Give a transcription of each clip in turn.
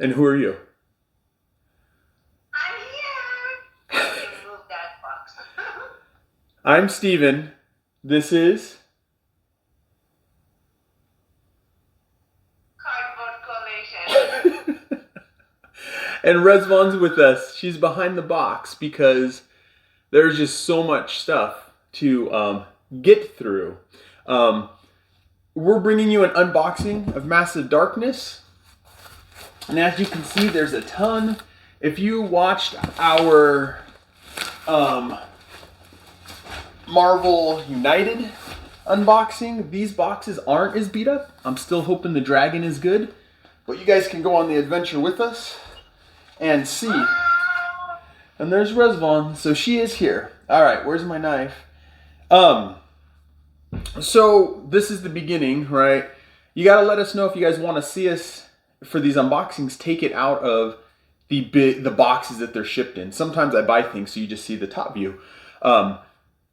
And who are you? I'm here. I can move that box. I'm Steven. This is... Cardboard collation. And Rezvan's with us. She's behind the box because there's just so much stuff to get through. We're bringing you an unboxing of Massive Darkness. And as you can see, there's a ton. If you watched our Marvel United unboxing, these boxes aren't as beat up. I'm still hoping the dragon is good. But you guys can go on the adventure with us and see. And there's Rezvan, so she is here. All right, where's my knife? So this is the beginning, right? You gotta let us know if you guys want to see us for these unboxings. Take it out of the boxes that they're shipped in. Sometimes I buy things so you just see the top view. But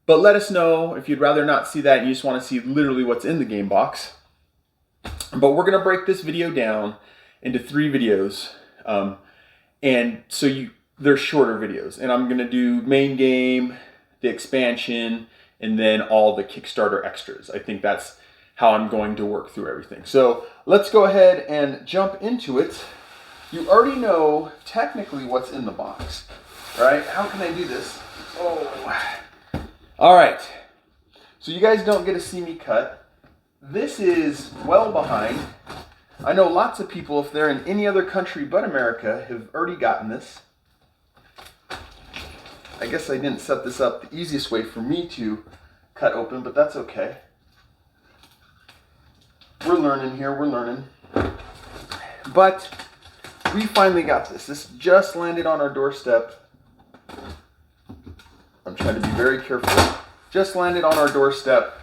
let us know if you'd rather not see that and you just want to see literally what's in the game box. But we're gonna break this video down into 3 videos, and so they're shorter videos. And I'm gonna do main game, the expansion, and then all the Kickstarter extras. I think that's how I'm going to work through everything. So let's go ahead and jump into it. You already know technically what's in the box, right? How can I do this? Oh, all right. So you guys don't get to see me cut. This is well behind. I know lots of people, if they're in any other country but America, have already gotten this. I guess I didn't set this up the easiest way for me to cut open, but that's okay. We're learning here, we're learning. But we finally got this. This just landed on our doorstep. I'm trying to be very careful. Just landed on our doorstep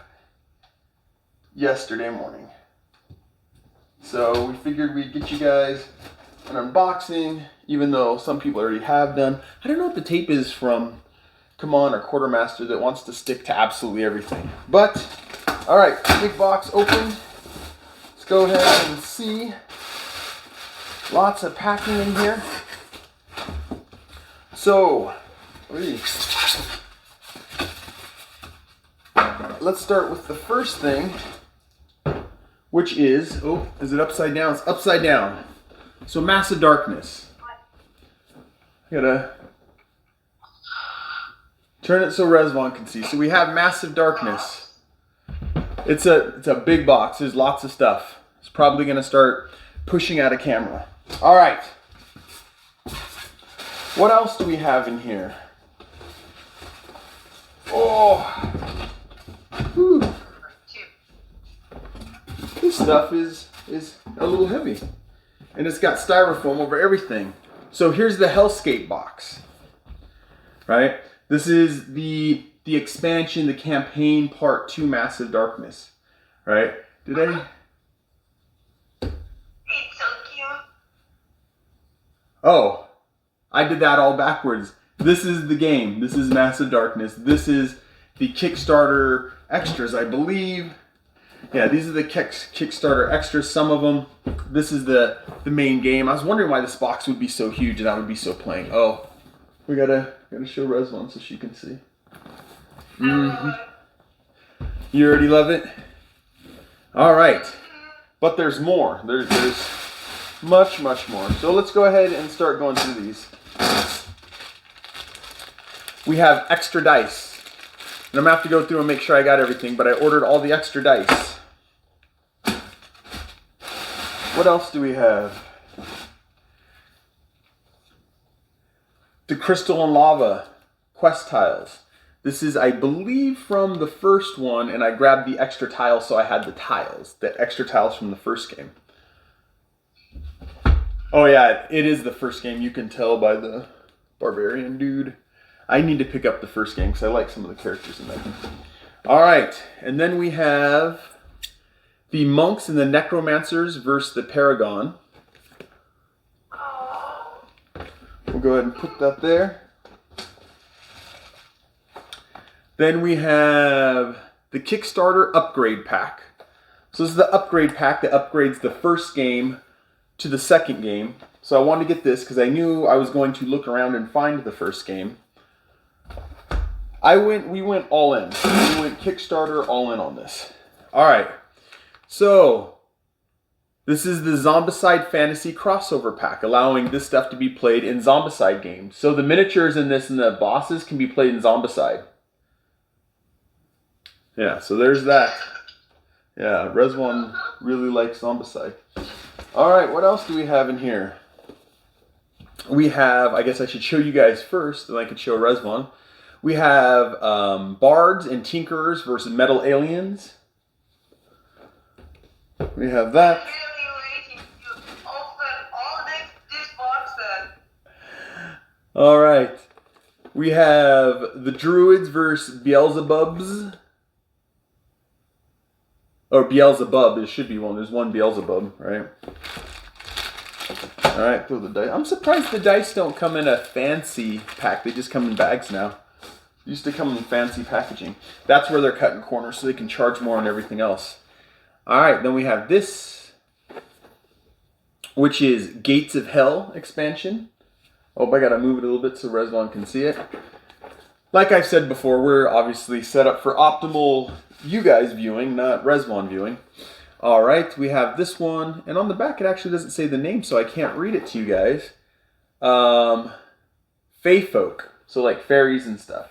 yesterday morning. So we figured we'd get you guys an unboxing, even though some people already have done. I don't know if the tape is from CMON or Quartermaster that wants to stick to absolutely everything. But, all right, big box open. Let's go ahead and see. Lots of packing in here. So, let's start with the first thing, which is, oh, is it upside down? It's upside down. So Massive Darkness. I gotta turn it so Rezvan can see. So we have Massive Darkness. It's a big box. There's lots of stuff. It's probably gonna start pushing out a camera. All right. What else do we have in here? Oh, whew. This stuff is a little heavy. And it's got styrofoam over everything. So here's the Hellscape box, right? This is the expansion, the campaign part 2 Massive Darkness, right? Did I? It's so cute. Oh, I did that all backwards. This is the game. This is Massive Darkness. This is the Kickstarter extras, I believe. Yeah, these are the Kickstarter extras, some of them. This is the main game. I was wondering why this box would be so huge and I would be so plain. Oh, we gotta show Rezvan so she can see. Mm-hmm. You already love it? All right, but there's more. There's much more. So let's go ahead and start going through these. We have extra dice. And I'm gonna have to go through and make sure I got everything, but I ordered all the extra dice. What else do we have? The Crystal and Lava quest tiles. This is, I believe, from the first one, and I grabbed the extra tiles, so I had the tiles. The extra tiles from the first game. Oh yeah, it is the first game. You can tell by the barbarian dude. I need to pick up the first game because I like some of the characters in that. All right, and then we have the monks and the necromancers versus the Paragon. We'll go ahead and put that there. Then we have the Kickstarter upgrade pack. So this is the upgrade pack that upgrades the first game to the second game. So I wanted to get this because I knew I was going to look around and find the first game. We went all in. We went Kickstarter all in on this. All right. So this is the Zombicide Fantasy Crossover Pack, allowing this stuff to be played in Zombicide games. So the miniatures in this and the bosses can be played in Zombicide. Yeah, so there's that. Yeah, Reswan really likes Zombicide. All right, what else do we have in here? We have, I guess I should show you guys first, and I could show Reswan. We have Bards and Tinkerers versus Metal Aliens. We have that. I'm really waiting to open all these boxes. All right. We have the Druids versus Beelzebubs. Or Beelzebub, there should be one. There's one Beelzebub, right? All right, throw the dice. I'm surprised the dice don't come in a fancy pack. They just come in bags now. They used to come in fancy packaging. That's where they're cutting corners so they can charge more on everything else. All right, then we have this, which is Gates of Hell expansion. Oh, I gotta move it a little bit so Reswan can see it. Like I've said before, we're obviously set up for optimal you guys viewing, not Reswan viewing. All right, we have this one, and on the back it actually doesn't say the name, so I can't read it to you guys. Fae folk, so like fairies and stuff.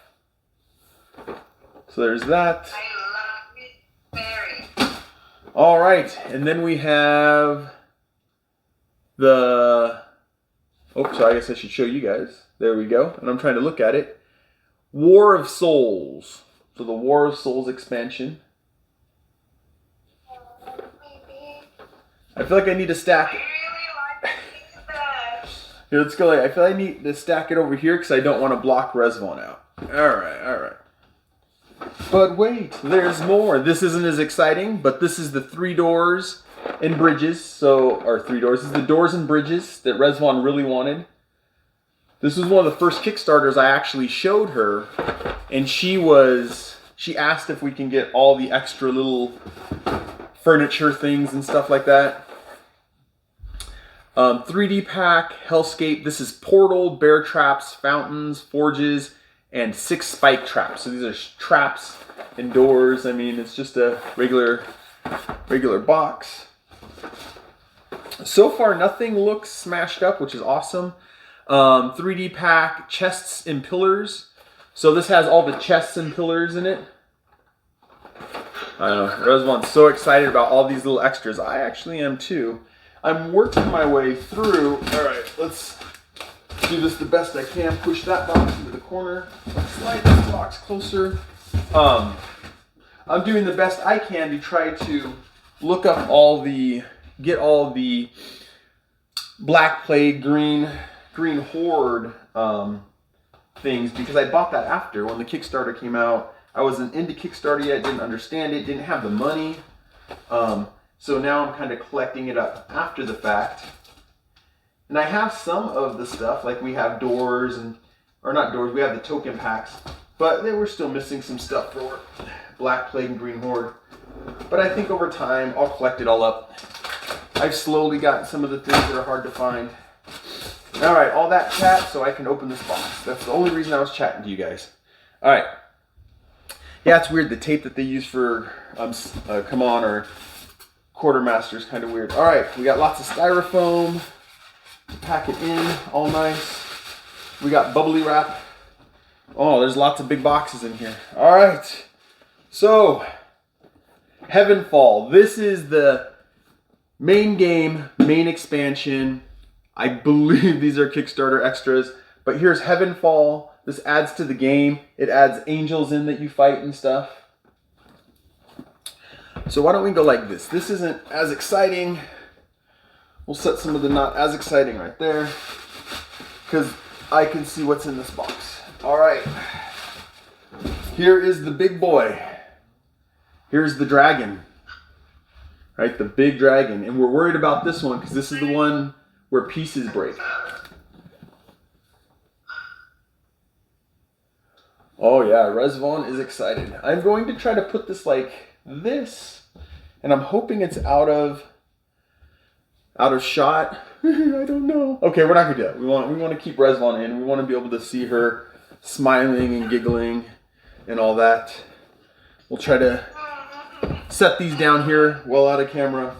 So there's that. I love this fairy. All right, and then we have the. Oh, so I guess I should show you guys. There we go, and I'm trying to look at it. War of Souls. So the War of Souls expansion. I feel like I need to stack I it. really like this. Here, let's go. I feel like I need to stack it over here because I don't want to block Reswan out. All right, all right. But wait, there's more. This isn't as exciting, but this is the 3 doors and bridges. So, or 3 doors. This is the doors and bridges that Reswan really wanted. This was one of the first Kickstarters I actually showed her, and she asked if we can get all the extra little furniture things and stuff like that. 3D pack, Hellscape. This is Portal, Bear Traps, Fountains, Forges, and 6 Spike Traps. So these are traps and doors. I mean, it's just a regular box. So far, nothing looks smashed up, which is awesome. 3D pack, chests and pillars. So this has all the chests and pillars in it. I know, Reswan's so excited about all these little extras. I actually am too. I'm working my way through. All right, let's do this the best I can. Push that box into the corner. Slide this box closer. I'm doing the best I can to try to look up get all the Black Plague, Green Horde things, because I bought that after when the Kickstarter came out. I wasn't into Kickstarter yet, didn't understand it, didn't have the money. So now I'm kind of collecting it up after the fact. And I have some of the stuff, like we have doors or not doors, we have the token packs, but they were still missing some stuff for Black Plague and Green Horde. But I think over time, I'll collect it all up. I've slowly gotten some of the things that are hard to find. All right, all that chat so I can open this box. That's the only reason I was chatting to you guys. All right. Yeah, it's weird. The tape that they use for CMON or Quartermaster is kind of weird. All right, we got lots of styrofoam. Pack it in, all nice. We got bubbly wrap. Oh, there's lots of big boxes in here. All right, so Heveanfall. This is the main game, main expansion. I believe these are Kickstarter extras, but here's Heveanfall. This adds to the game. It adds angels in that you fight and stuff. So why don't we go like this? This isn't as exciting. We'll set some of the not as exciting right there, because I can see what's in this box. All right. Here is the big boy. Here's the dragon. Right, the big dragon. And we're worried about this one because this is the one where pieces break. Oh yeah, Reswan is excited. I'm going to try to put this like this, and I'm hoping it's out of Out of shot. I don't know. Okay, we're not gonna do that. We want to keep Resvon in. We want to be able to see her smiling and giggling and all that. We'll try to set these down here well out of camera.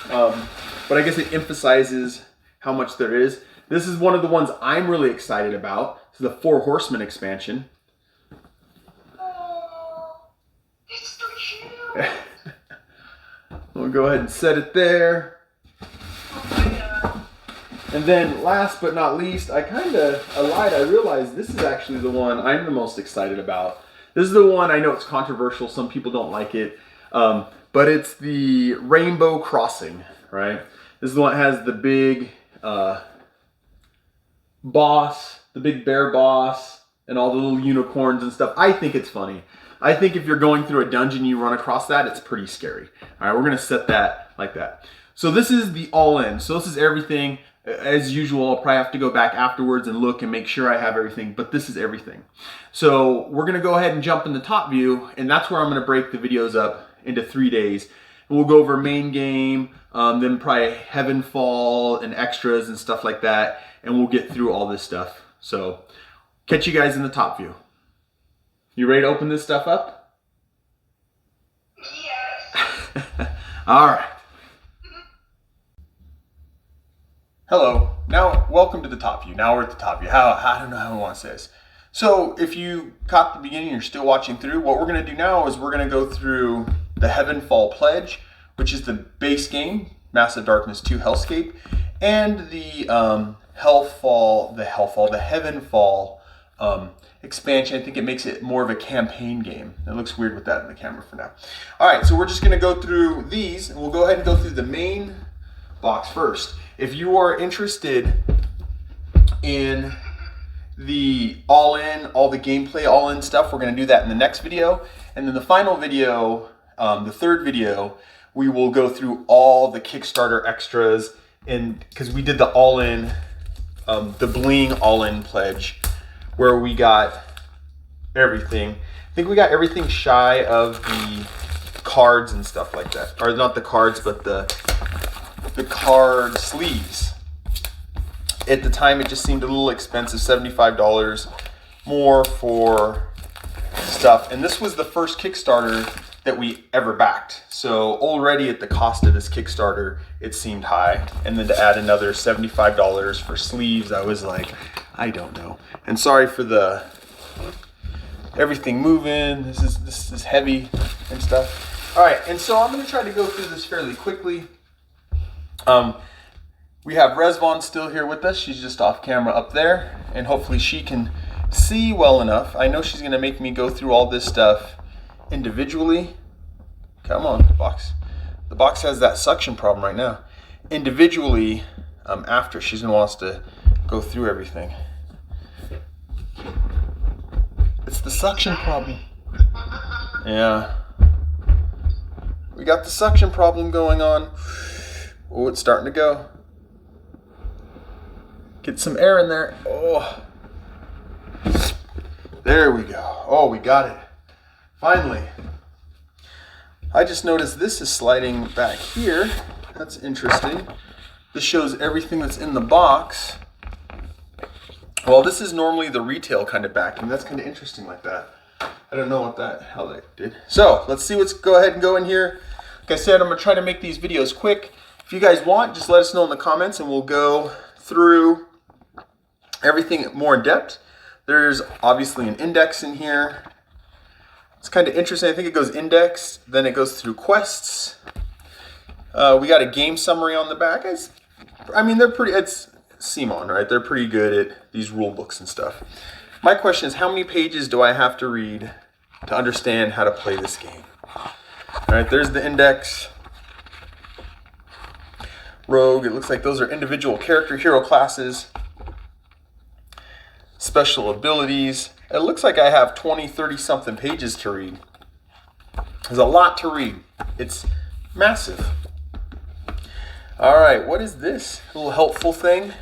But I guess it emphasizes how much there is. This is one of the ones I'm really excited about. It's the 4 Horsemen expansion. Oh, it's so cute. We'll go ahead and set it there. Oh my god. And then last but not least, I lied. I realized this is actually the one I'm the most excited about. This is the one, I know it's controversial. Some people don't like it. But it's the Rainbow Crossing, right? This is the one that has the big boss, the big bear boss, and all the little unicorns and stuff. I think it's funny. I think if you're going through a dungeon, you run across that, it's pretty scary. All right, we're gonna set that like that. So this is the all-in. So this is everything. As usual, I'll probably have to go back afterwards and look and make sure I have everything, but this is everything. So we're gonna go ahead and jump in the top view, and that's where I'm gonna break the videos up into 3 days. And we'll go over main game, then probably Heveanfall and extras and stuff like that, and we'll get through all this stuff. So catch you guys in the top view. You ready to open this stuff up? Yes. All right. Hello. Now, welcome to the top view. Now we're at the top view. I don't know how I want to say this. So if you caught the beginning, you're still watching through, what we're going to do now is we're going to go through the Heveanfall Pledge, which is the base game, Massive Darkness 2 Hellscape, and the Heveanfall expansion. I think it makes it more of a campaign game. It looks weird with that in the camera for now. All right, so we're just going to go through these, and we'll go ahead and go through the main box first. If you are interested in the all-in, all the gameplay all-in stuff, we're going to do that in the next video. And then the final video, the third video, we will go through all the Kickstarter extras, and because we did the all-in, the bling all-in pledge, where we got everything. I think we got everything shy of the cards and stuff like that. Or not the cards, but the card sleeves. At the time, it just seemed a little expensive, $75 more for stuff. And this was the first Kickstarter that we ever backed. So already at the cost of this Kickstarter, it seemed high. And then to add another $75 for sleeves, I was like, I don't know. And sorry for the everything moving. This is heavy and stuff. All right, and so I'm gonna try to go through this fairly quickly. We have Resvon still here with us. She's just off camera up there, and hopefully she can see well enough. I know she's gonna make me go through all this stuff individually. Come on, box. The box has that suction problem right now. Individually, after she's gonna want us to go through everything. It's the suction problem. Yeah. We got the suction problem going on. Oh, it's starting to go. Get some air in there. Oh. There we go. Oh, we got it. Finally. I just noticed this is sliding back here. That's interesting. This shows everything that's in the box. Well, this is normally the retail kind of backing. That's kind of interesting like that. I don't know how that did. So let's see go ahead and go in here. Like I said, I'm gonna try to make these videos quick. If you guys want, just let us know in the comments and we'll go through everything more in depth. There's obviously an index in here. It's kind of interesting. I think it goes index, then it goes through quests. We got a game summary on the back. It's CMON, right? They're pretty good at these rule books and stuff. My question is, how many pages do I have to read to understand how to play this game? All right, there's the index. Rogue, it looks like those are individual character hero classes. Special abilities. It looks like I have 20, 30 something pages to read. There's a lot to read. It's massive. All right, what is this? A little helpful thing.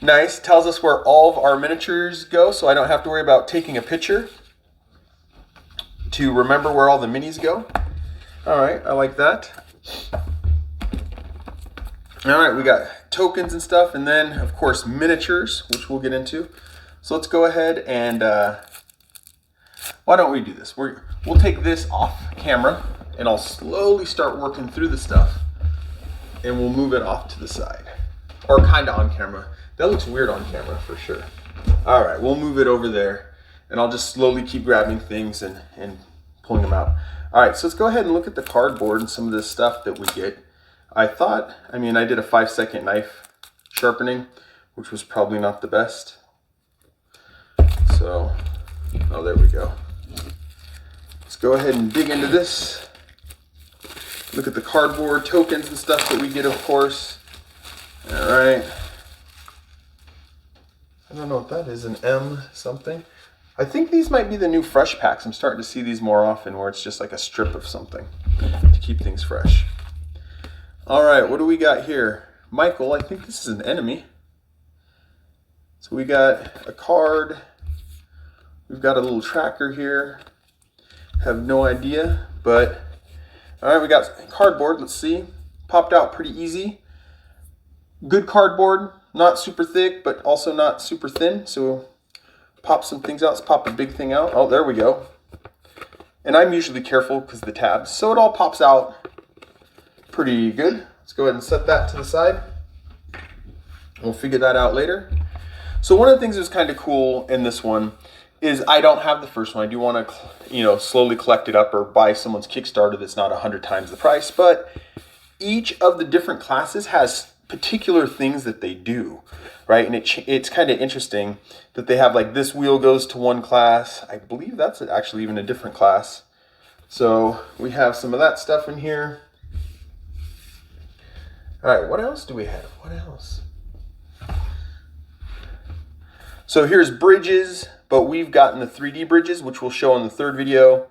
Nice, tells us where all of our miniatures go, so I don't have to worry about taking a picture to remember where all the minis go. All right, I like that. All right, we got tokens and stuff, and then of course miniatures, which we'll get into. So let's go ahead and why don't we do this? We'll take this off camera, and I'll slowly start working through the stuff, and we'll move it off to the side, or kind of on camera. That looks weird on camera for sure. All right, we'll move it over there, and I'll just slowly keep grabbing things and pulling them out. All right, so let's go ahead and look at the cardboard and some of this stuff that we get. I did a 5-second knife sharpening, which was probably not the best. So, oh, there we go. Let's go ahead and dig into this. Look at the cardboard tokens and stuff that we get, of course. All right. I don't know what that is, an M something. I think these might be the new fresh packs. I'm starting to see these more often where it's just like a strip of something to keep things fresh. All right, what do we got here? Michael, I think this is an enemy. So we got a card. We've got a little tracker here. Have no idea, but all right, we got cardboard. Let's see. Popped out pretty easy. Good cardboard, not super thick, but also not super thin. So pop some things out. Let's pop a big thing out. Oh, there we go. And I'm usually careful because of the tabs. So it all pops out pretty good. Let's go ahead and set that to the side. We'll figure that out later. So one of the things that's kind of cool in this one is I don't have the first one. I do want to, slowly collect it up or buy someone's Kickstarter that's not 100 times the price. But each of the different classes has particular things that they do, right? And it's kind of interesting that they have like this wheel goes to one class. I believe that's actually even a different class. So we have some of that stuff in here. All right, what else do we have? What else? So here's bridges, but we've gotten the 3D bridges, which we'll show in the third video.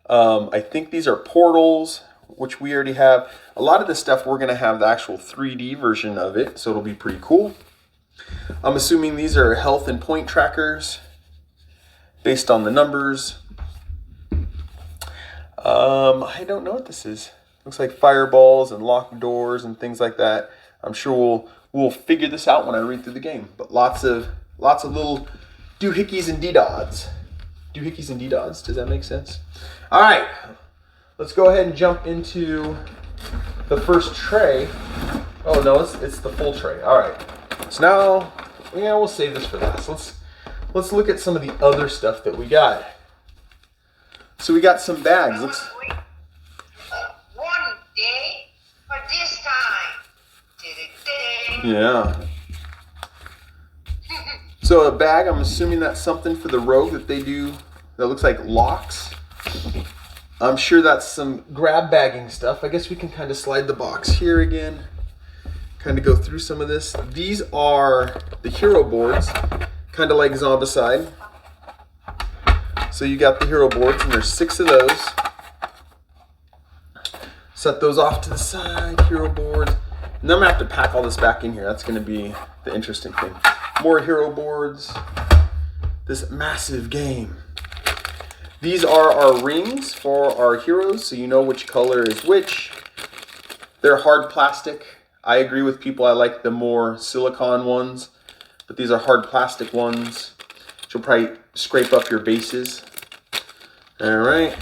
I think these are portals, which we already have. A lot of this stuff, we're gonna have the actual 3D version of it, so it'll be pretty cool. I'm assuming these are health and point trackers based on the numbers. I don't know what this is. Looks like fireballs and locked doors and things like that. I'm sure we'll figure this out when I read through the game. But lots of little doohickeys and doodads. Doohickeys and doodads, does that make sense? All right, let's go ahead and jump into the first tray. Oh no, it's the full tray. All right, so now, we'll save this for last. Let's look at some of the other stuff that we got. So we got some bags. One day for this time. Yeah. So a bag, I'm assuming that's something for the rogue that they do that looks like locks. I'm sure that's some grab bagging stuff. I guess we can kind of slide the box here again, kind of go through some of this. These are the hero boards, kind of like Zombicide. So you got the hero boards, and there's 6 of those. Set those off to the side, hero boards. And then I'm gonna have to pack all this back in here. That's gonna be the interesting thing. More hero boards. This massive game. These are our rings for our heroes, so you know which color is which. They're hard plastic. I agree with people, I like the more silicone ones, but these are hard plastic ones, which will probably scrape up your bases. All right.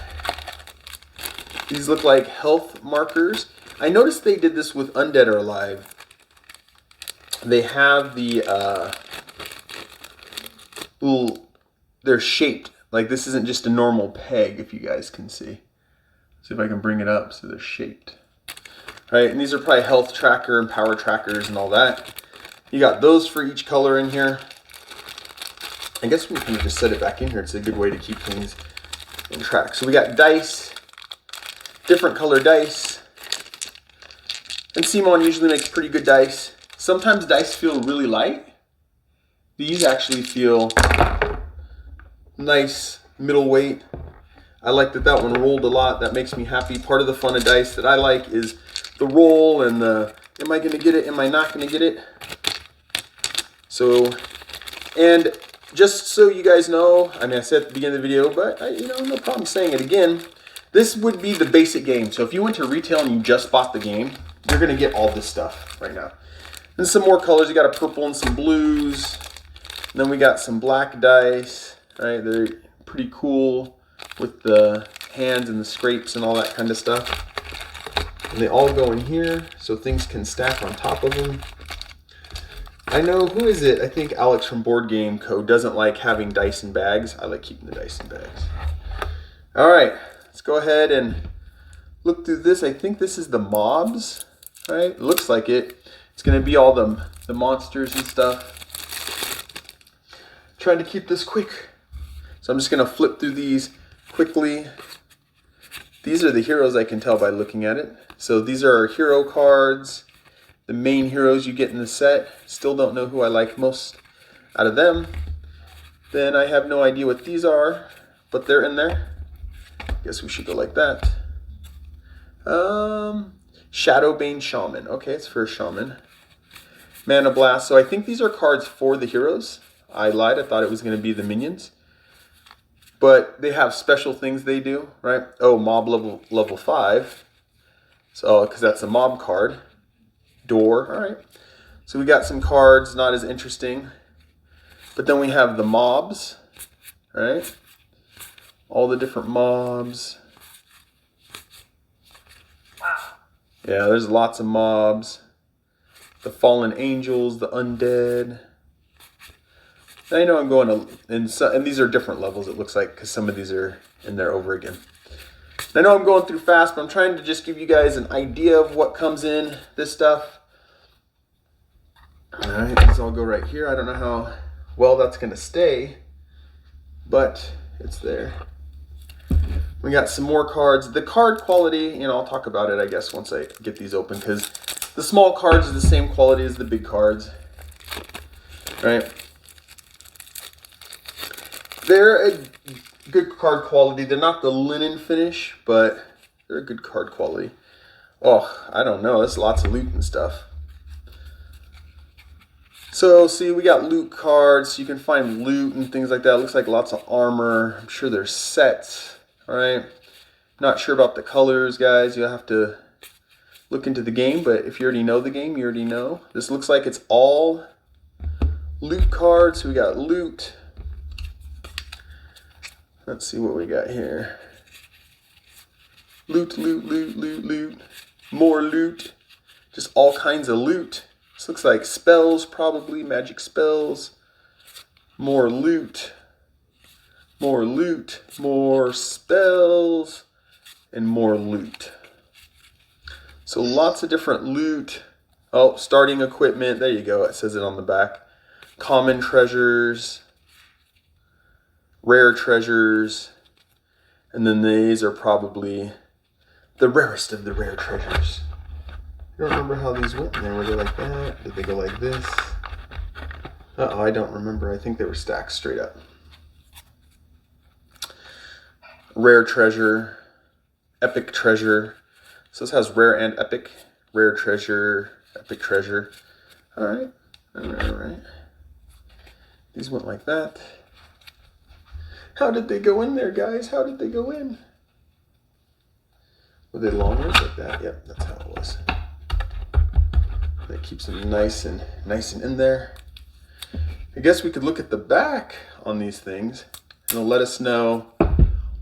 These look like health markers. I noticed they did this with Undead or Alive. They have the they're shaped. Like this isn't just a normal peg, if you guys can see. See if I can bring it up so they're shaped. All right, and these are probably health tracker and power trackers and all that. You got those for each color in here. I guess we can just set it back in here. It's a good way to keep things in track. So we got dice, different color dice. And CMON usually makes pretty good dice. Sometimes dice feel really light. These actually feel nice middleweight. I like that one rolled a lot. That makes me happy. Part of the fun of dice that I like is the roll and the, am I gonna get it? Am I not gonna get it? So, and just so you guys know, I mean, I said at the beginning of the video, but no problem saying it again. This would be the basic game. So if you went to retail and you just bought the game, you're gonna get all this stuff right now. And some more colors. You got a purple and some blues. And then we got some black dice. Right, they're pretty cool with the hands and the scrapes and all that kind of stuff. And they all go in here, so things can stack on top of them. I know, who is it? I think Alex from Board Game Co. doesn't like having dice in bags. I like keeping the dice in bags. All right, let's go ahead and look through this. I think this is the mobs, right? It looks like it. It's gonna be all the monsters and stuff. Trying to keep this quick. So I'm just gonna flip through these quickly. These are the heroes, I can tell by looking at it. So these are our hero cards, the main heroes you get in the set. Still don't know who I like most out of them. Then I have no idea what these are, but they're in there. Guess we should go like that. Shadowbane Shaman. Okay, it's for a shaman. Mana Blast. So I think these are cards for the heroes. I lied, I thought it was going to be the minions. But they have special things they do, right? Oh, mob level 5. So, because that's a mob card. Door, all right. So we got some cards, not as interesting. But then we have the mobs, right? All the different mobs. Wow. Yeah, there's lots of mobs. The fallen angels, the undead. I know I'm going to, and these are different levels, it looks like, because some of these are in there over again. I know I'm going through fast, but I'm trying to just give you guys an idea of what comes in this stuff. All right, these all go right here. I don't know how well that's going to stay, but it's there. We got some more cards. The card quality, I'll talk about it, I guess, once I get these open, because the small cards are the same quality as the big cards, right? They're a good card quality. They're not the linen finish, but they're a good card quality. Oh, I don't know. There's lots of loot and stuff. So, see, we got loot cards. You can find loot and things like that. It looks like lots of armor. I'm sure there's sets, all right? Not sure about the colors, guys. You'll have to look into the game, but if you already know the game, you already know. This looks like it's all loot cards. So we got loot. Let's see what we got here. Loot, loot, loot, loot, loot. More loot. Just all kinds of loot. This looks like spells, probably magic spells. More loot. More loot. More spells. And more loot. So lots of different loot. Oh, starting equipment. There you go. It says it on the back. Common treasures. Rare treasures, and then these are probably the rarest of the rare treasures. I don't remember how these went in there. Were they like that? Did they go like this? Uh-oh, I don't remember. I think they were stacked straight up. Rare treasure, epic treasure. So this has rare and epic. Rare treasure, epic treasure. All right, all right, all right. These went like that. How did they go in there, guys? How did they go in? Were they long ones like that? Yep, that's how it was. That keeps them nice and in there. I guess we could look at the back on these things, and it'll let us know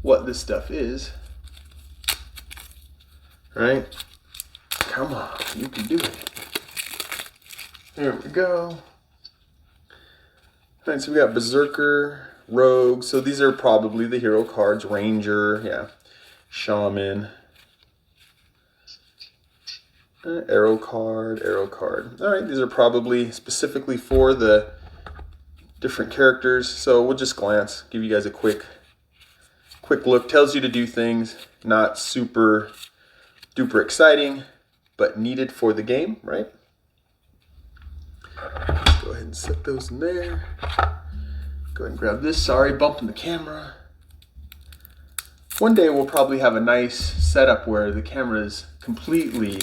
what this stuff is. Right? Come on, you can do it. There we go. All right, so we got Berserker, Rogue. So these are probably the hero cards. Ranger, yeah. Shaman. Arrow card, arrow card. All right, these are probably specifically for the different characters. So we'll just glance, give you guys a quick look. Tells you to do things, not super duper exciting, but needed for the game, right? Let's go ahead and set those in there. Go ahead and grab this. Sorry, bumping the camera. One day we'll probably have a nice setup where the camera is completely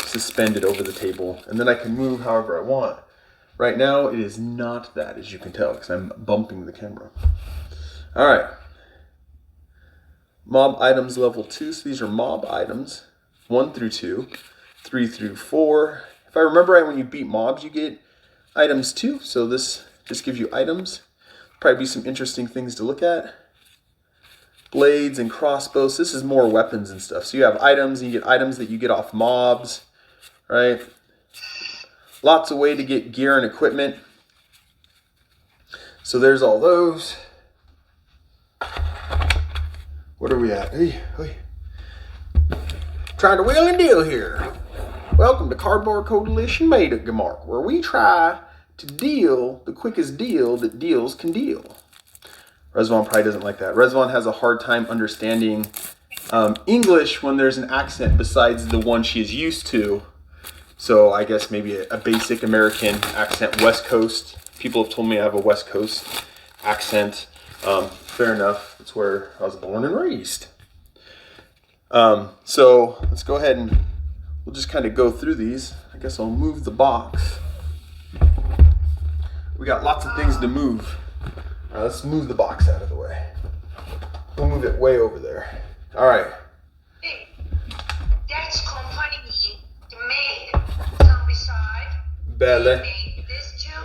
suspended over the table, and then I can move however I want. Right now it is not that, as you can tell, because I'm bumping the camera. All right. Mob items level 2. So these are mob items, 1 through 2. 3 through 4. If I remember right, when you beat mobs, you get items too. So this just gives you items. Probably be some interesting things to look at. Blades and crossbows. This is more weapons and stuff. So you have items, and you get items that you get off mobs, right? Lots of way to get gear and equipment. So there's all those. What are we at? Hey. Trying to wheel and deal here. Welcome to Cardboard Coalition Mega Mark, where we try to deal the quickest deal that deals can deal. Rezvan probably doesn't like that. Rezvan has a hard time understanding English when there's an accent besides the one she is used to. So I guess maybe a basic American accent, West Coast. People have told me I have a West Coast accent. Fair enough. That's where I was born and raised. So let's go ahead and we'll just kind of go through these. I guess I'll move the box. We got lots of things to move. Let's move the box out of the way. We'll move it way over there. All right. Hey, that's company made some beside. Belle. They made this too.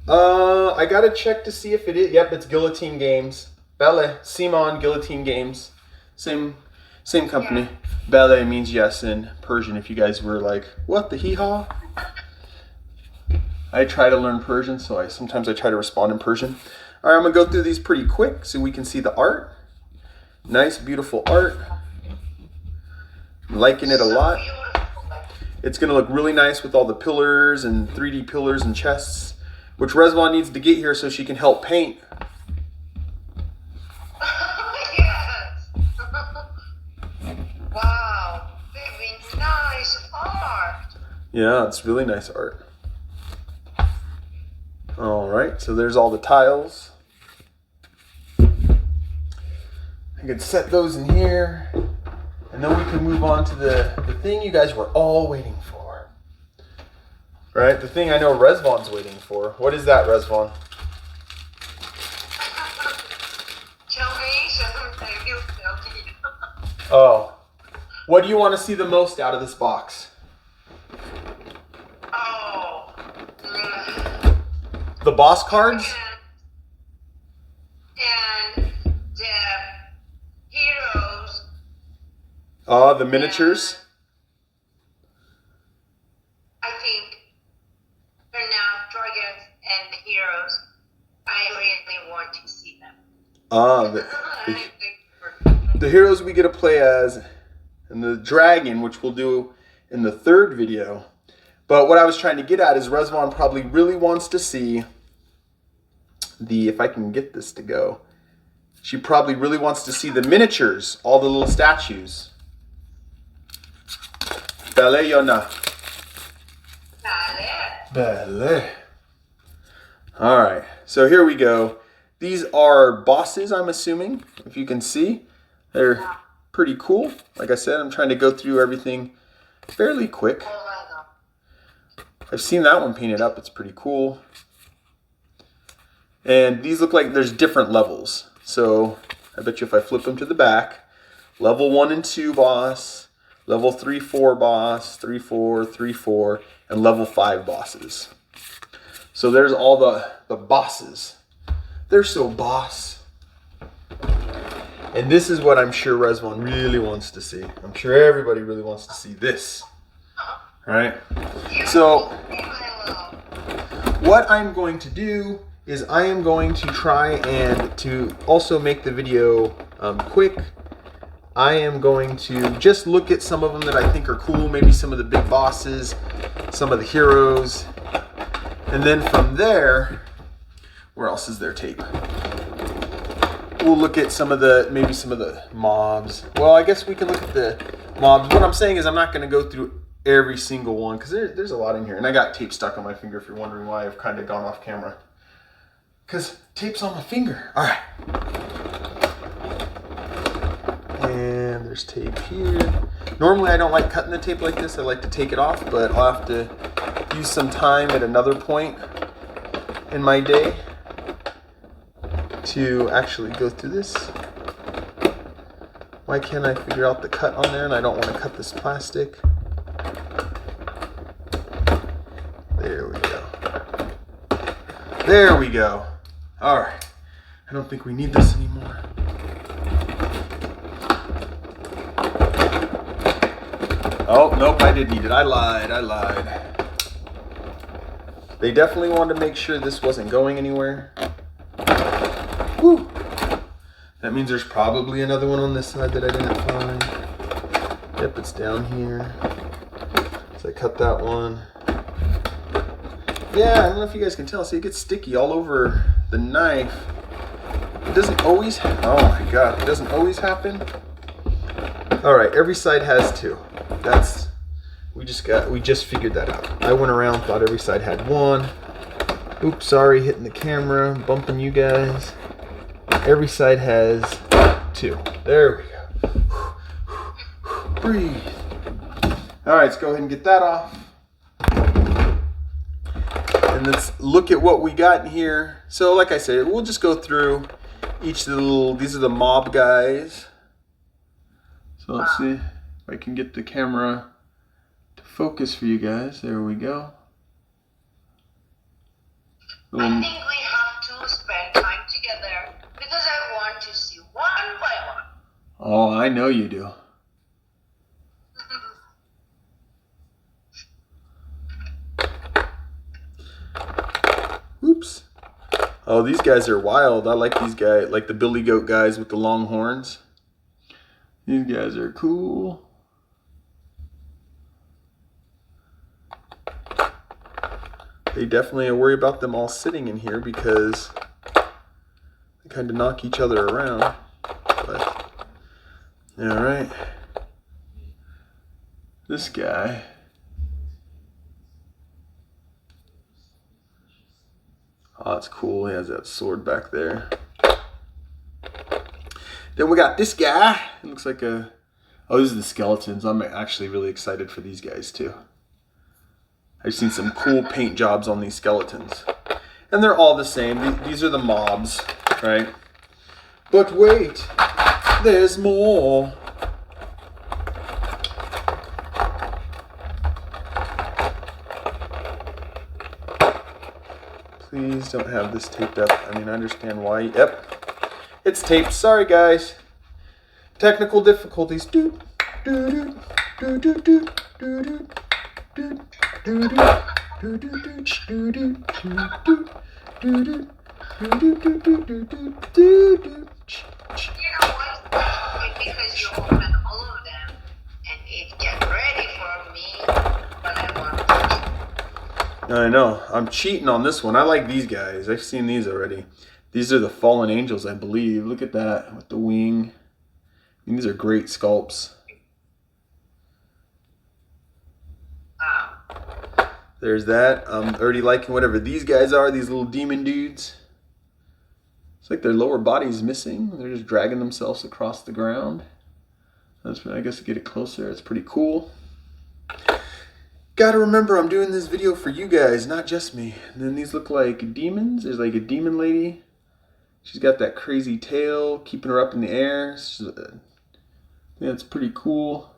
I gotta check to see if it is. Yep, it's Guillotine Games. Belle, CMON, Guillotine Games. Same company. Yeah. Belle means yes in Persian. If you guys were like, what the hee-haw? I try to learn Persian, so sometimes I try to respond in Persian. All right, I'm gonna go through these pretty quick so we can see the art. Nice, beautiful art. I'm liking it a lot. It's gonna look really nice with all the pillars and 3D pillars and chests, which Rezvan needs to get here so she can help paint. Yes. Wow, very nice art. Yeah, it's really nice art. All right, so there's all the tiles. I could set those in here, and then we can move on to the thing you guys were all waiting for. Right, the thing I know Rezvan's waiting for. What is that, Rezvan? Oh, what do you want to see the most out of this box? Oh. The boss cards? And the heroes. The miniatures? I think for now, dragons and the heroes, I really want to see them. The heroes we get to play as, and the dragon, which we'll do in the third video. But what I was trying to get at is Rezvan probably really wants to see if I can get this to go. She probably really wants to see the miniatures, all the little statues. Belle Yona. Belle. All right, so here we go. These are bosses, I'm assuming, if you can see. They're pretty cool. Like I said, I'm trying to go through everything fairly quick. I've seen that one painted up. It's pretty cool. And these look like there's different levels. So I bet you if I flip them to the back, level 1 and 2 boss, level 3, 4 boss, 3, 4, 3, 4, and level 5 bosses. So there's all the bosses. They're so boss. And this is what I'm sure Rezvan really wants to see. I'm sure everybody really wants to see this. All right. So what I'm going to do is I am going to try and to also make the video quick. I am going to just look at some of them that I think are cool, maybe some of the big bosses, some of the heroes, and then from there, where else is there tape? We'll look at maybe some of the mobs. Well, I guess we can look at the mobs. What I'm saying is I'm not going to go through every single one because there's a lot in here. And I got tape stuck on my finger if you're wondering why I've kind of gone off camera. Because tape's on my finger. All right. And there's tape here. Normally I don't like cutting the tape like this. I like to take it off, but I'll have to use some time at another point in my day to actually go through this. Why can't I figure out the cut on there? And I don't want to cut this plastic. There we go. There we go. All right. I don't think we need this anymore. Oh, nope, I did need it. I lied. They definitely wanted to make sure this wasn't going anywhere. Whew. That means there's probably another one on this side that I didn't find. Yep, it's down here. So I cut that one. Yeah, I don't know if you guys can tell. See, it gets sticky all over the knife. It doesn't always, oh my God, it doesn't always happen. All right, every side has two. That's, we just figured that out. I went around, thought every side had one. Oops, sorry, hitting the camera, bumping you guys. Every side has two. There we go. Breathe. All right, let's go ahead and get that off. And let's look at what we got in here. So like I said, we'll just go through each of the little, these are the mob guys. So let's see if I can get the camera to focus for you guys. There we go. I think we have to spend time together because I want to see one by one. Oh, I know you do. Oops. Oh, these guys are wild. I like these guys, like the billy goat guys with the long horns. These guys are cool. They definitely worry about them all sitting in here because they kind of knock each other around. But, all right. This guy. Oh, that's cool. He has that sword back there. Then we got this guy. It looks like a... Oh, these are the skeletons. I'm actually really excited for these guys too. I've seen some cool paint jobs on these skeletons. And they're all the same. These are the mobs, right? But wait, there's more. Please don't have this taped up. I mean, I understand why. Yep, it's taped. Sorry, guys. Technical difficulties. Do do do do do do do do do do do do do do do do Because you open all of them and it get ready for me, but I want to. I know. I'm cheating on this one. I like these guys. I've seen these already. These are the fallen angels, I believe. Look at that with the wing. I mean, these are great sculpts. There's that. I'm already liking whatever these guys are, these little demon dudes. It's like their lower body's missing. They're just dragging themselves across the ground. That's, I guess, to get it closer. It's pretty cool. Gotta remember, I'm doing this video for you guys, not just me. And then these look like demons. There's like a demon lady. She's got that crazy tail, keeping her up in the air. Yeah, it's pretty cool.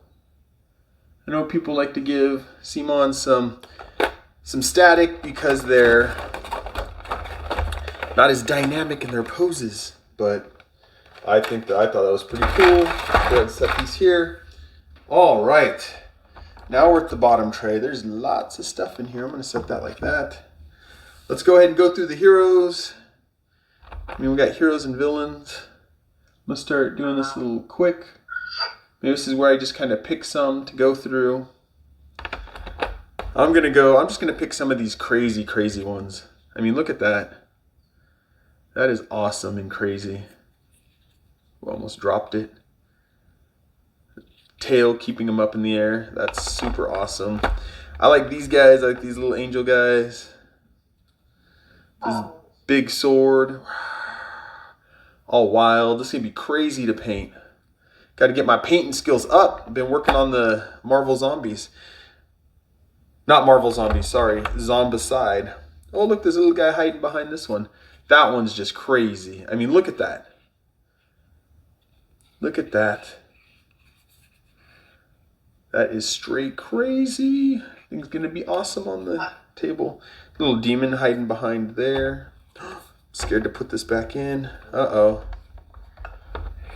I know people like to give CMON some static because they're not as dynamic in their poses, but I thought that was pretty cool. Go ahead and set these here. All right, now we're at the bottom tray. There's lots of stuff in here. I'm gonna set that like that. Let's go ahead and go through the heroes. I mean, we got heroes and villains. I'm gonna start doing this a little quick. Maybe this is where I just kind of pick some to go through. I'm just gonna pick some of these crazy ones. I mean, look at that. That is awesome and crazy. We almost dropped it. Tail keeping them up in the air. That's super awesome. I like these guys. I like these little angel guys. This big sword. All wild. This is gonna be crazy to paint. Got to get my painting skills up. I've been working on the Marvel Zombies. Not Marvel Zombies, sorry. Zombicide. Oh, look, there's a little guy hiding behind this one. That one's just crazy. I mean, look at that. Look at that. That is straight crazy. I think it's gonna be awesome on the table. Little demon hiding behind there. Scared to put this back in. Uh-oh.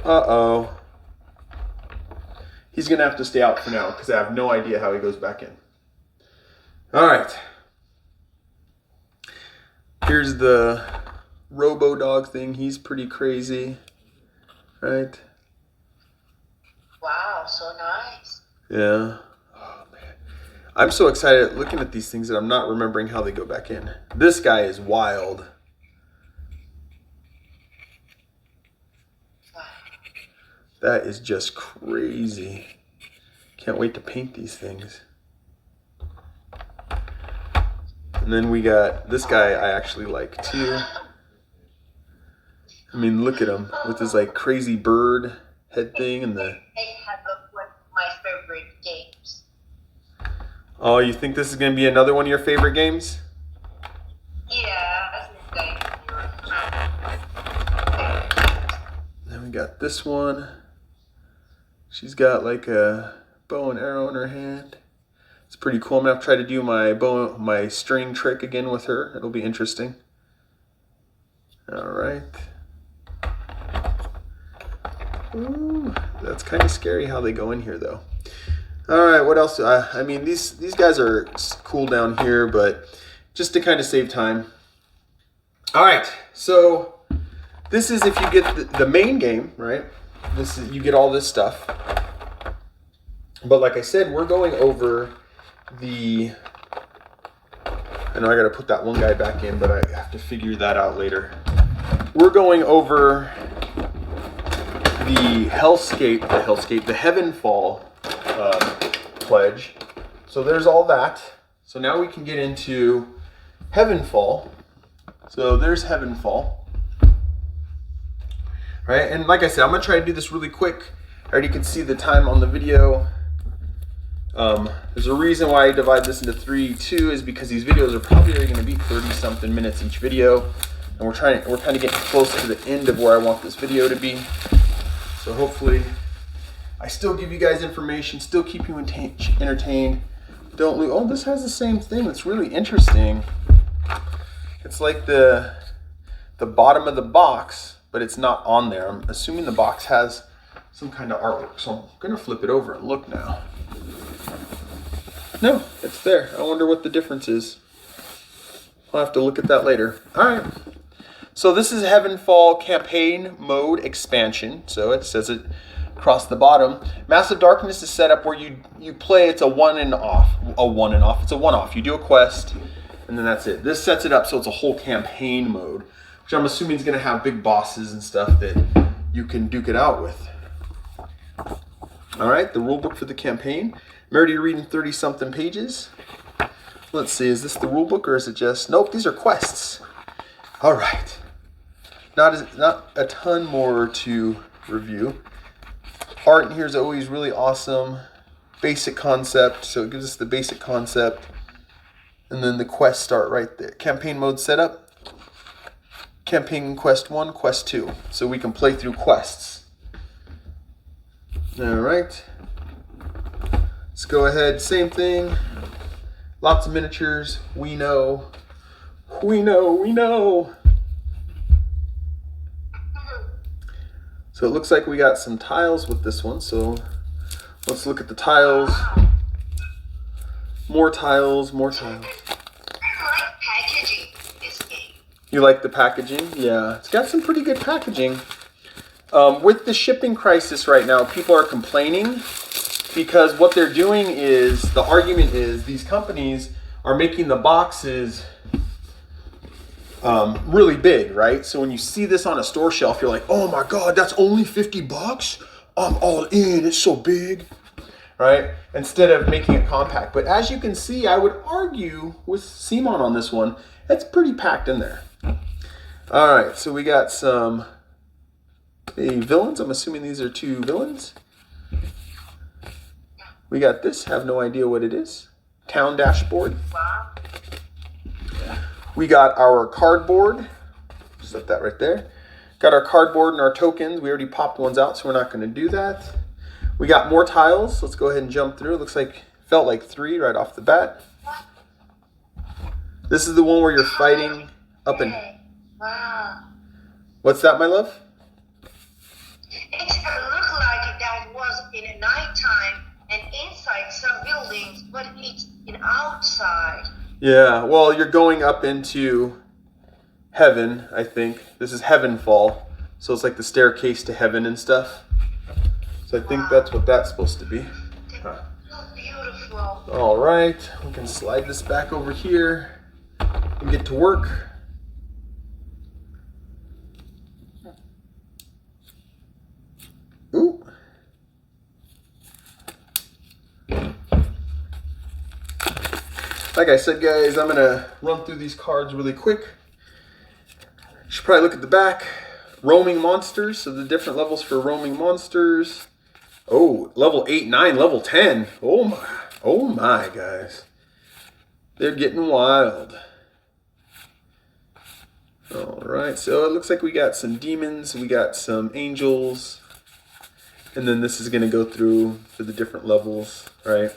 Uh-oh. He's gonna have to stay out for now because I have no idea how he goes back in. All right. Here's the Robo Dog thing. He's pretty crazy, right? Wow, so nice. Yeah. Oh, man. I'm so excited looking at these things that I'm not remembering how they go back in. This guy is wild. Wow. That is just crazy. Can't wait to paint these things. And then we got this guy I actually like too. I mean, look at him with his like crazy bird head thing and the... I have one of my favorite games. Oh, you think this is going to be another one of your favorite games? Yeah, Then we got this one. She's got like a bow and arrow in her hand. It's pretty cool. I'm going to try to do my string trick again with her. It'll be interesting. All right. Ooh, that's kind of scary how they go in here though. All right, what else? I mean, these guys are cool down here, but just to kind of save time. All right, so this is if you get the main game, right? This is, you get all this stuff. But like I said, we're going over the... I know I got to put that one guy back in, but I have to figure that out later. We're going over the Hellscape, the Heveanfall pledge. So there's all that. So now we can get into Heveanfall. So there's Heveanfall. Right, and like I said, I'm gonna try to do this really quick. I already can see the time on the video. There's a reason why I divide this into 3, 2 is because these videos are probably going to be 30-something minutes each video, and we're kind of getting close to the end of where I want this video to be. So hopefully, I still give you guys information, still keep you entertained. Don't lose. Oh, this has the same thing. It's really interesting. It's like the bottom of the box, but it's not on there. I'm assuming the box has some kind of artwork, so I'm gonna flip it over and look now. No, it's there. I wonder what the difference is. I'll have to look at that later. All right. So this is Heveanfall campaign mode expansion. So it says it across the bottom. Massive Darkness is set up where you play. It's a one and off. It's a one-off. You do a quest, and then that's it. This sets it up so it's a whole campaign mode, which I'm assuming is going to have big bosses and stuff that you can duke it out with. All right, the rule book for the campaign. I'm already reading 30-something pages. Let's see, is this the rule book or is it just... Nope, these are quests. All right. Not a ton more to review. Art in here is always really awesome. Basic concept, so it gives us the basic concept. And then the quests start right there. Campaign mode setup. Campaign quest 1, quest 2. So we can play through quests. All right. Let's go ahead, same thing. Lots of miniatures. We know. So it looks like we got some tiles with this one. So let's look at the tiles. More tiles. I like packaging this game. You like the packaging? Yeah, it's got some pretty good packaging. With the shipping crisis right now, people are complaining because what they're doing is, the argument is these companies are making the boxes really big, right? So when you see this on a store shelf, you're like, oh my God, that's only $50? I'm all in, it's so big, right? Instead of making it compact. But as you can see, I would argue with CMON on this one, it's pretty packed in there. All right, so we got some villains. I'm assuming these are 2 villains. We got this, have no idea what it is. Town dashboard. Wow. We got our cardboard. Set that right there. Got our cardboard and our tokens. We already popped ones out, so we're not going to do that. We got more tiles. Let's go ahead and jump through. Looks like felt like 3 right off the bat. This is the one where you're fighting up and... Wow. What's that, my love? It looked like that was in a nighttime and inside some buildings, but it's in outside. Yeah, well, you're going up into heaven, I think. This is Heveanfall. So it's like the staircase to heaven and stuff. So I think that's what that's supposed to be. So beautiful. All right, we can slide this back over here and get to work. Ooh. Like I said, guys, I'm gonna run through these cards really quick. You should probably look at the back. Roaming monsters, so the different levels for roaming monsters. Oh, level 8, 9, level 10. Oh my, guys. They're getting wild. All right, so it looks like we got some demons, we got some angels, and then this is gonna go through for the different levels, right?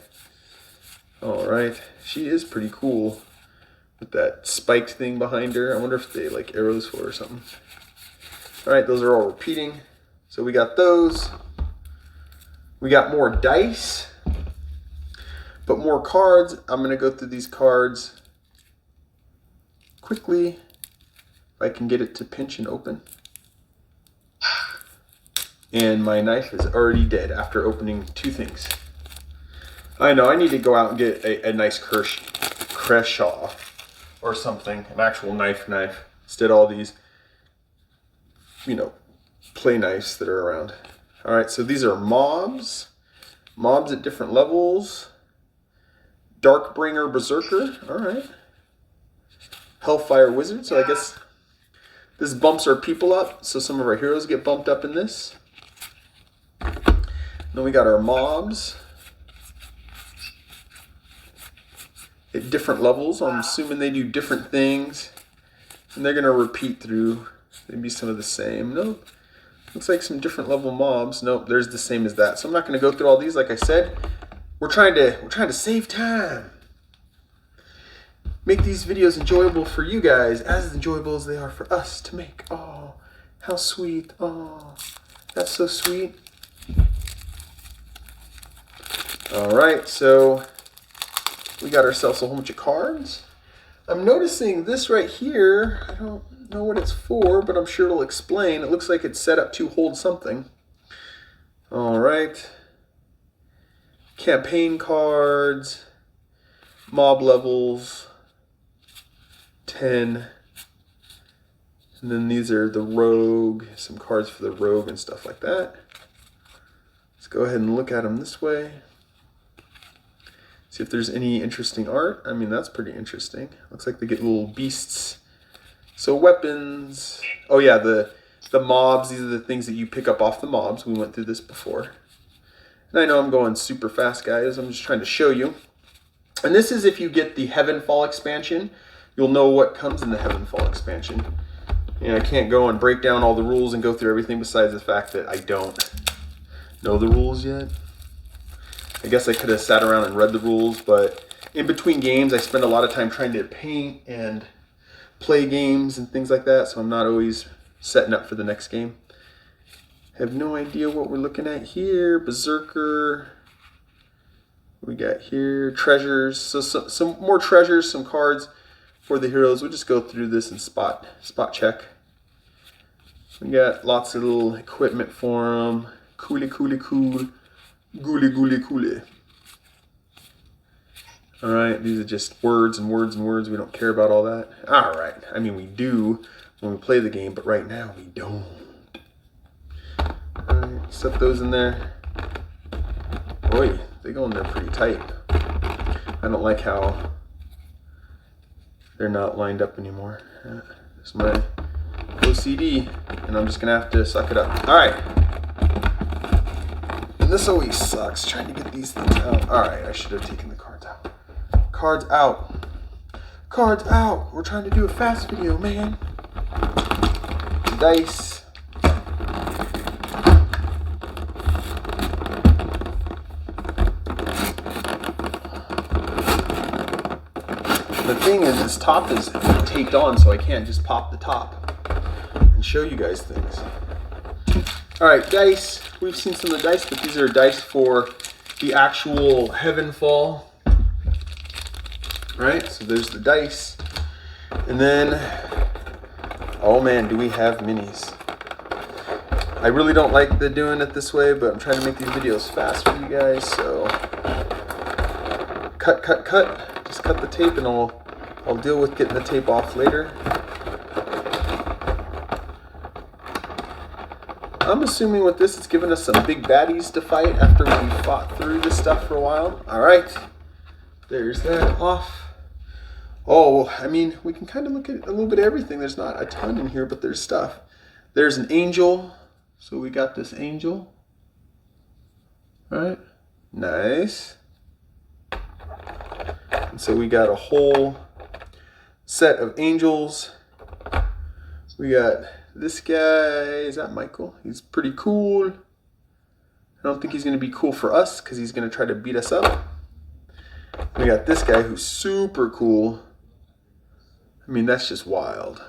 All right, she is pretty cool with that spiked thing behind her. I wonder if they like arrows for her or something. All right, those are all repeating. So we got those. We got more dice, but more cards. I'm gonna go through these cards quickly. If I can get it to pinch and open. And my knife is already dead after opening 2 things. I know, I need to go out and get a nice Creshaw or something, an actual knife. Instead of all these, you know, play knives that are around. All right, so these are mobs at different levels. Darkbringer Berserker, all right. Hellfire Wizard, so I guess this bumps our people up, so some of our heroes get bumped up in this. Then we got our mobs at different levels. I'm assuming they do different things, and they're gonna repeat through maybe some of the same. Nope, looks like some different level mobs. Nope, there's the same as that. So I'm not gonna go through all these. Like I said, we're trying to save time. Make these videos enjoyable for you guys, as enjoyable as they are for us to make. Oh, how sweet. Oh, that's so sweet. All right, so we got ourselves a whole bunch of cards. I'm noticing this right here. I don't know what it's for, but I'm sure it'll explain. It looks like it's set up to hold something. All right. Campaign cards, mob levels, 10. And then these are the rogue, some cards for the rogue and stuff like that. Let's go ahead and look at them this way. See if there's any interesting art. I mean, that's pretty interesting. Looks like they get little beasts. So weapons. Oh yeah, the mobs, these are the things that you pick up off the mobs. We went through this before. And I know I'm going super fast, guys. I'm just trying to show you. And this is if you get the Heveanfall expansion. You'll know what comes in the Heveanfall expansion. And I can't go and break down all the rules and go through everything besides the fact that I don't know the rules yet. I guess I could have sat around and read the rules, but in between games, I spend a lot of time trying to paint and play games and things like that, so I'm not always setting up for the next game. I have no idea what we're looking at here. Berserker. We got here treasures. So some more treasures, some cards for the heroes. We'll just go through this and spot check. We got lots of little equipment for them. Cool. Gooly. All right, these are just words and words and words. We don't care about all that. All right, I mean, we do when we play the game, but right now we don't. All right, set those in there. Boy, they go in there pretty tight. I don't like how they're not lined up anymore. It's my OCD, and I'm just gonna have to suck it up. All right. And this always sucks, trying to get these things out. All right, I should have taken the cards out. Cards out. Cards out. We're trying to do a fast video, man. Dice. The thing is, this top is taped on, so I can't just pop the top and show you guys things. All right, dice. We've seen some of the dice, but these are dice for the actual Heveanfall. Right, so there's the dice. And then, oh man, do we have minis. I really don't like doing it this way, but I'm trying to make these videos fast for you guys, so cut. Just cut the tape and I'll deal with getting the tape off later. I'm assuming with this, it's giving us some big baddies to fight after we fought through this stuff for a while. All right, there's that off. Oh, I mean, we can kind of look at a little bit of everything. There's not a ton in here, but there's stuff. There's an angel. So we got this angel. All right, nice. And so we got a whole set of angels. We got this guy. Is that Michael? He's pretty cool. I don't think he's going to be cool for us because he's going to try to beat us up. We got this guy who's super cool. I mean, that's just wild.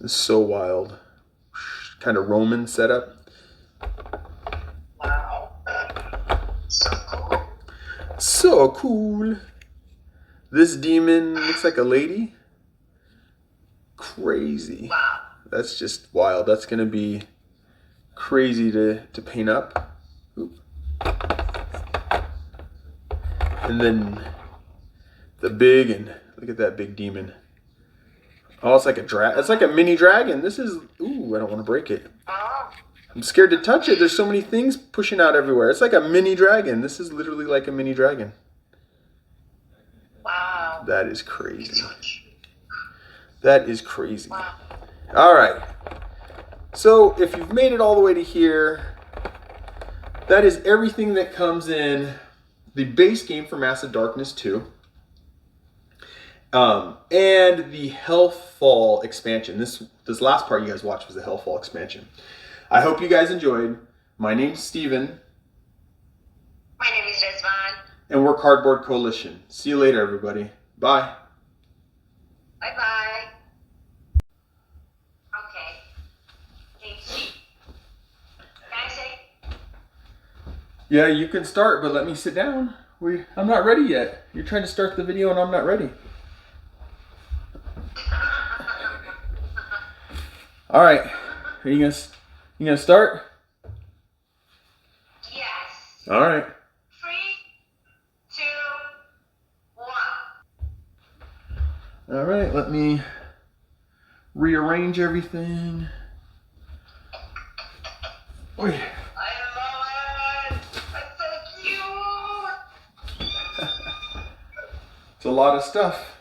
It's so wild. Kind of Roman setup. Wow. So cool. So cool. This demon looks like a lady. Crazy. Wow. That's just wild. That's going to be crazy to paint up. Oop. And then the big, and look at that big demon. Oh, it's like it's like a mini dragon. This is, ooh, I don't want to break it. Oh. I'm scared to touch it. There's so many things pushing out everywhere. It's like a mini dragon. This is literally like a mini dragon. Wow. That is crazy. That is crazy. Wow. All right. So if you've made it all the way to here, that is everything that comes in the base game for Massive Darkness 2. And the Hellfall expansion. This last part you guys watched was the Hellfall expansion. I hope you guys enjoyed. My name's Steven. My name is Rizvan. And we're Cardboard Coalition. See you later, everybody. Bye. Bye-bye. Okay. Can I say? Yeah, you can start, but let me sit down. I'm not ready yet. You're trying to start the video and I'm not ready. All right, are you gonna start? Yes. All right. 3, 2, 1. All right, let me rearrange everything. Oy. I love it. That's so cute. It's a lot of stuff.